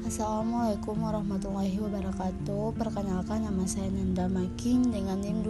Assalamualaikum warahmatullahi wabarakatuh. Perkenalkan, nama saya Nanda Making dengan NIM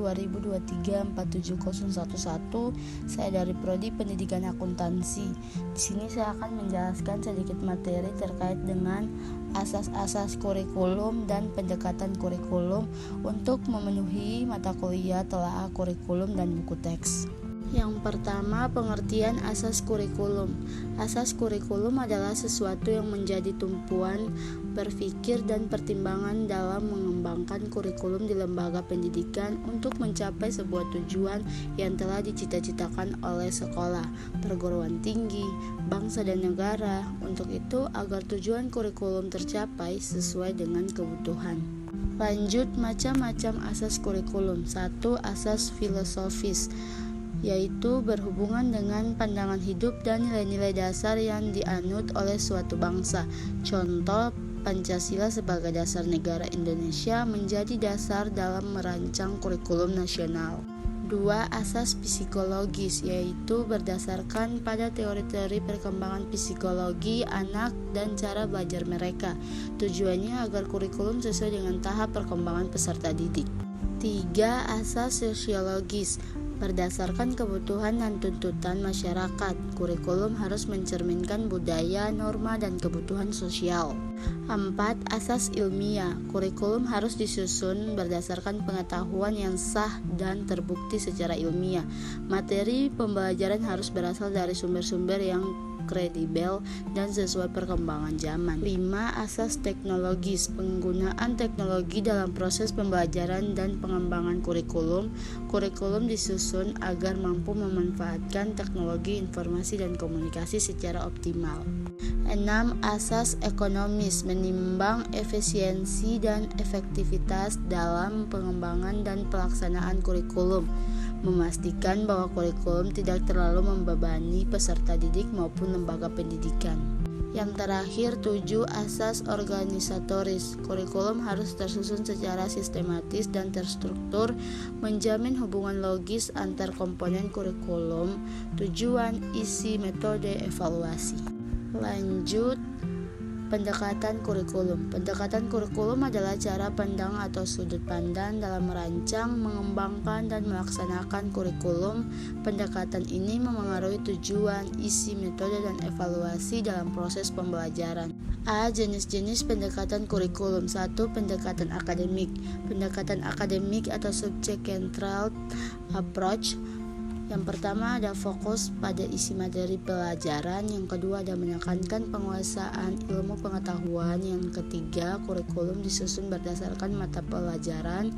2023-47011. Saya dari Prodi Pendidikan Akuntansi. Di sini saya akan menjelaskan sedikit materi terkait dengan asas-asas kurikulum dan pendekatan kurikulum untuk memenuhi mata kuliah telaah kurikulum dan buku teks. Yang pertama, pengertian asas kurikulum. Asas kurikulum adalah sesuatu yang menjadi tumpuan berpikir dan pertimbangan dalam mengembangkan kurikulum di lembaga pendidikan untuk mencapai sebuah tujuan yang telah dicita-citakan oleh sekolah, perguruan tinggi, bangsa dan negara. Untuk itu, agar tujuan kurikulum tercapai sesuai dengan kebutuhan. Lanjut, macam-macam asas kurikulum. 1. Asas filosofis, yaitu berhubungan dengan pandangan hidup dan nilai-nilai dasar yang dianut oleh suatu bangsa. Contoh, Pancasila sebagai dasar negara Indonesia menjadi dasar dalam merancang kurikulum nasional. 2. Asas psikologis, yaitu berdasarkan pada teori-teori perkembangan psikologi anak dan cara belajar mereka. Tujuannya agar kurikulum sesuai dengan tahap perkembangan peserta didik. 3. Asas sosiologis, berdasarkan kebutuhan dan tuntutan masyarakat, kurikulum harus mencerminkan budaya, norma, dan kebutuhan sosial. 4. Asas ilmiah, kurikulum harus disusun berdasarkan pengetahuan yang sah dan terbukti secara ilmiah. Materi pembelajaran harus berasal dari sumber-sumber yang kredibel dan sesuai perkembangan zaman. 5. Asas teknologis, penggunaan teknologi dalam proses pembelajaran dan pengembangan kurikulum. Kurikulum disusun agar mampu memanfaatkan teknologi informasi dan komunikasi secara optimal. 6. Asas ekonomis, menimbang efisiensi dan efektivitas dalam pengembangan dan pelaksanaan kurikulum, memastikan bahwa kurikulum tidak terlalu membebani peserta didik maupun lembaga pendidikan. Yang terakhir, 7. Asas organisatoris, kurikulum harus tersusun secara sistematis dan terstruktur, menjamin hubungan logis antar komponen kurikulum, tujuan, isi, metode, evaluasi. Lanjut, pendekatan kurikulum. Pendekatan kurikulum adalah cara pandang atau sudut pandang dalam merancang, mengembangkan, dan melaksanakan kurikulum. Pendekatan ini memengaruhi tujuan, isi, metode, dan evaluasi dalam proses pembelajaran. A. Jenis-jenis pendekatan kurikulum. 1. Pendekatan akademik. Pendekatan akademik atau subject-centered approach. Yang pertama ada fokus pada isi materi pelajaran, yang kedua ada menekankan penguasaan ilmu pengetahuan, yang ketiga kurikulum disusun berdasarkan mata pelajaran,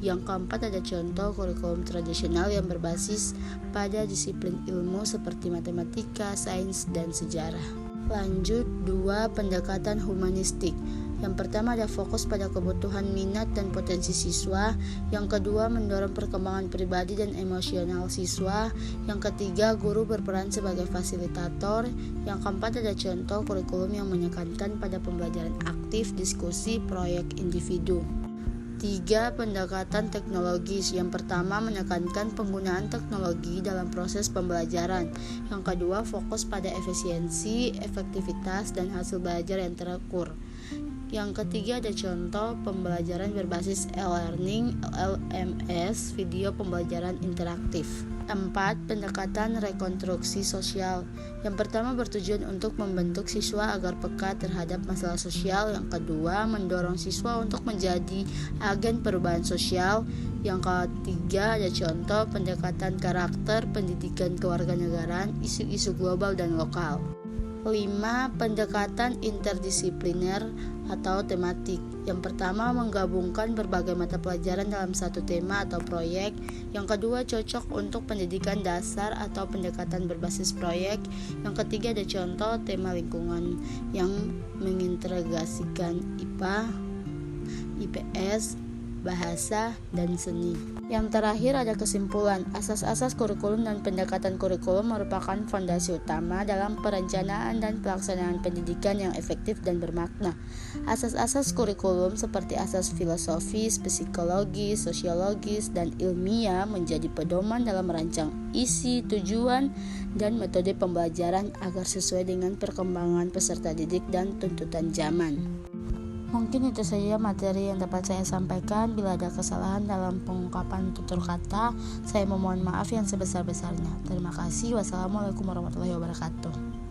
yang keempat ada contoh kurikulum tradisional yang berbasis pada disiplin ilmu seperti matematika, sains, dan sejarah. Lanjut, 2. Pendekatan humanistik. Yang pertama ada fokus pada kebutuhan minat dan potensi siswa, yang kedua mendorong perkembangan pribadi dan emosional siswa, yang ketiga guru berperan sebagai fasilitator, yang keempat ada contoh kurikulum yang menekankan pada pembelajaran aktif, diskusi, proyek individu. 3. Pendekatan teknologis. Yang pertama menekankan penggunaan teknologi dalam proses pembelajaran, yang kedua fokus pada efisiensi, efektivitas, dan hasil belajar yang terukur. Yang ketiga ada contoh pembelajaran berbasis e-learning, LMS, video pembelajaran interaktif. 4. Pendekatan rekonstruksi sosial. Yang pertama bertujuan untuk membentuk siswa agar peka terhadap masalah sosial. Yang kedua mendorong siswa untuk menjadi agen perubahan sosial. Yang ketiga ada contoh pendekatan karakter, pendidikan kewarganegaraan, isu-isu global dan lokal. 5. Pendekatan interdisipliner atau tematik. Yang pertama menggabungkan berbagai mata pelajaran dalam satu tema atau proyek. Yang kedua cocok untuk pendidikan dasar atau pendekatan berbasis proyek. Yang ketiga ada contoh tema lingkungan yang mengintegrasikan IPA, IPS, bahasa, dan seni. Yang terakhir ada kesimpulan. Asas-asas kurikulum dan pendekatan kurikulum merupakan fondasi utama dalam perencanaan dan pelaksanaan pendidikan yang efektif dan bermakna. Asas-asas kurikulum seperti asas filosofis, psikologis, sosiologis, dan ilmiah menjadi pedoman dalam merancang isi, tujuan, dan metode pembelajaran agar sesuai dengan perkembangan peserta didik dan tuntutan zaman. Mungkin itu saja materi yang dapat saya sampaikan. Bila ada kesalahan dalam pengungkapan tutur kata, saya memohon maaf yang sebesar-besarnya. Terima kasih. Wassalamualaikum warahmatullahi wabarakatuh.